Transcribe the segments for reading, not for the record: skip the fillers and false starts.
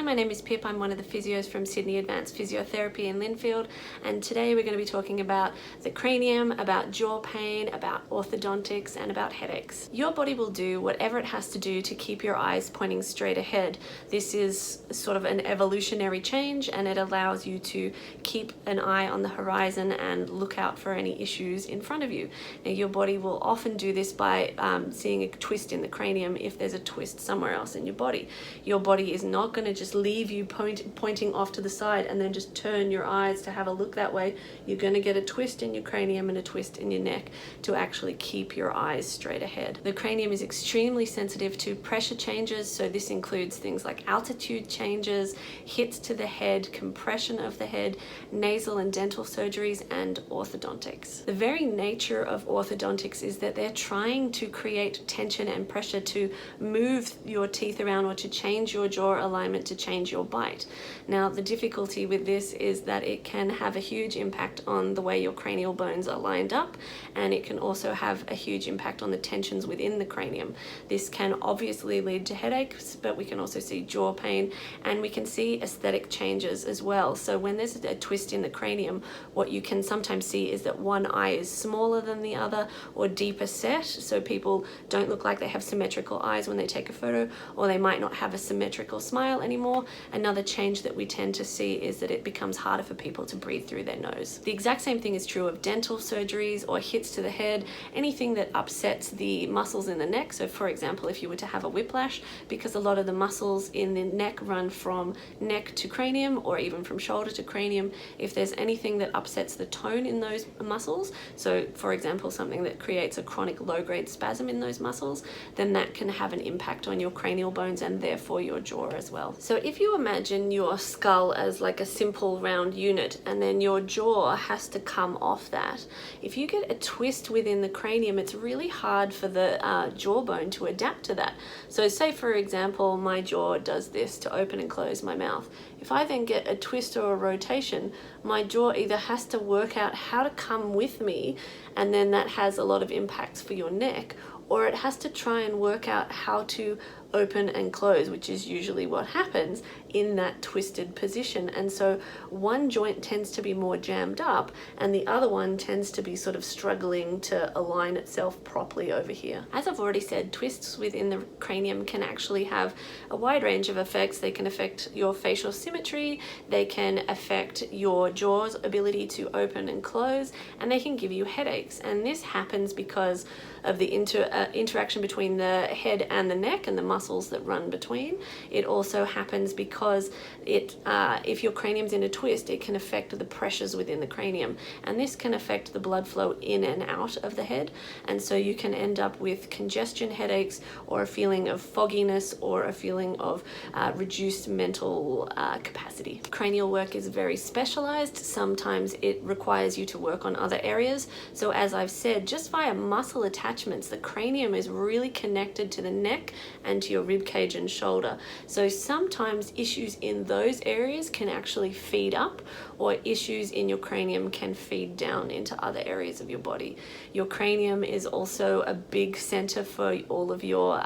my name is Pip. I'm one of the physios from Sydney Advanced Physiotherapy in Linfield, and today we're going to be talking about the cranium, about jaw pain, about orthodontics, and about headaches. Your body will do whatever it has to do to keep your eyes pointing straight ahead. This is sort of an evolutionary change, and it allows you to keep an eye on the horizon and look out for any issues in front of you. Now, your body will often do this by seeing a twist in the cranium if there's a twist somewhere else in your body. Your body is not going to just leave you pointing off to the side and then just turn your eyes to have a look that way. You're going to get a twist in your cranium and a twist in your neck to actually keep your eyes straight ahead. The cranium is extremely sensitive to pressure changes, so this includes things like altitude changes, hits to the head, compression of the head, nasal and dental surgeries, and orthodontics. The very nature of orthodontics is that they're trying to create tension and pressure to move your teeth around or to change your jaw alignment, to change your bite. Now, the difficulty with this is that it can have a huge impact on the way your cranial bones are lined up, and it can also have a huge impact on the tensions within the cranium. This can obviously lead to headaches, but we can also see jaw pain, and we can see aesthetic changes as well. So when there's a twist in the cranium, what you can sometimes see is that one eye is smaller than the other or deeper set, so people don't look like they have symmetrical eyes when they take a photo, or they might not have a symmetrical smile anymore. Another change that we tend to see is that it becomes harder for people to breathe through their nose. The exact same thing is true of dental surgeries or hits to the head, anything that upsets the muscles in the neck. So for example, if you were to have a whiplash, because a lot of the muscles in the neck run from neck to cranium or even from shoulder to cranium, if there's anything that upsets the tone in those muscles, so for example something that creates a chronic low-grade spasm in those muscles, then that can have an impact on your cranial bones and therefore your jaw as well. So if you imagine your skull as like a simple round unit and then your jaw has to come off that, if you get a twist within the cranium, it's really hard for the jawbone to adapt to that. So say for example my jaw does this to open and close my mouth. If I then get a twist or a rotation, my jaw either has to work out how to come with me, and then that has a lot of impacts for your neck, or it has to try and work out how to open and close, which is usually what happens in that twisted position. And so one joint tends to be more jammed up and the other one tends to be sort of struggling to align itself properly over here. As I've already said, twists within the cranium can actually have a wide range of effects. They can affect your facial symmetry, they can affect your jaw's ability to open and close, and they can give you headaches. And this happens because of the interaction between the head and the neck and the muscles that run between. It also happens because if your cranium's in a twist, it can affect the pressures within the cranium, and this can affect the blood flow in and out of the head, and so you can end up with congestion headaches or a feeling of fogginess or a feeling of reduced mental capacity. Cranial work is very specialized. Sometimes it requires you to work on other areas. So as I've said, just via muscle attachments, the cranium is really connected to the neck and to your rib cage and shoulder. So sometimes issues in those areas can actually feed up, or issues in your cranium can feed down into other areas of your body. Your cranium is also a big center for all of your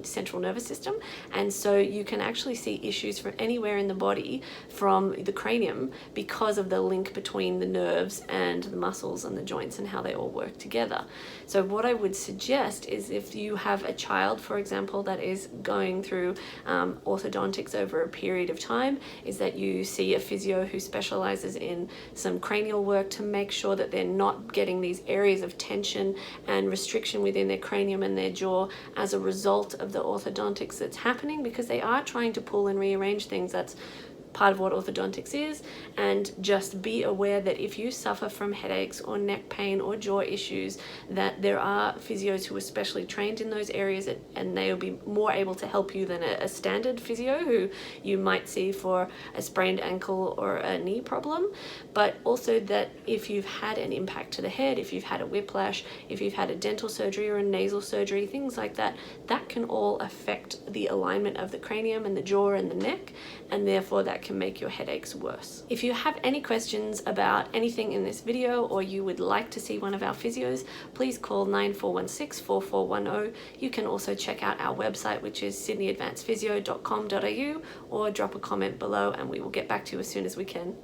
central nervous system, and so you can actually see issues from anywhere in the body from the cranium because of the link between the nerves and the muscles and the joints and how they all work together. So what I would suggest is, if you have a child, for example, that is going through orthodontics over a period of time, is that you see a physio who specializes in some cranial work to make sure that they're not getting these areas of tension and restriction within their cranium and their jaw as a result of the orthodontics that's happening, because they are trying to pull and rearrange things. That's part of what orthodontics is. And just be aware that if you suffer from headaches or neck pain or jaw issues, that there are physios who are specially trained in those areas, and they will be more able to help you than a standard physio who you might see for a sprained ankle or a knee problem. But also that if you've had an impact to the head, if you've had a whiplash, if you've had a dental surgery or a nasal surgery, things like that, that can all affect the alignment of the cranium and the jaw and the neck, and therefore that can make your headaches worse. If you have any questions about anything in this video or you would like to see one of our physios, please call 9416-4410. You can also check out our website, which is sydneyadvancedphysio.com.au, or drop a comment below and we will get back to you as soon as we can.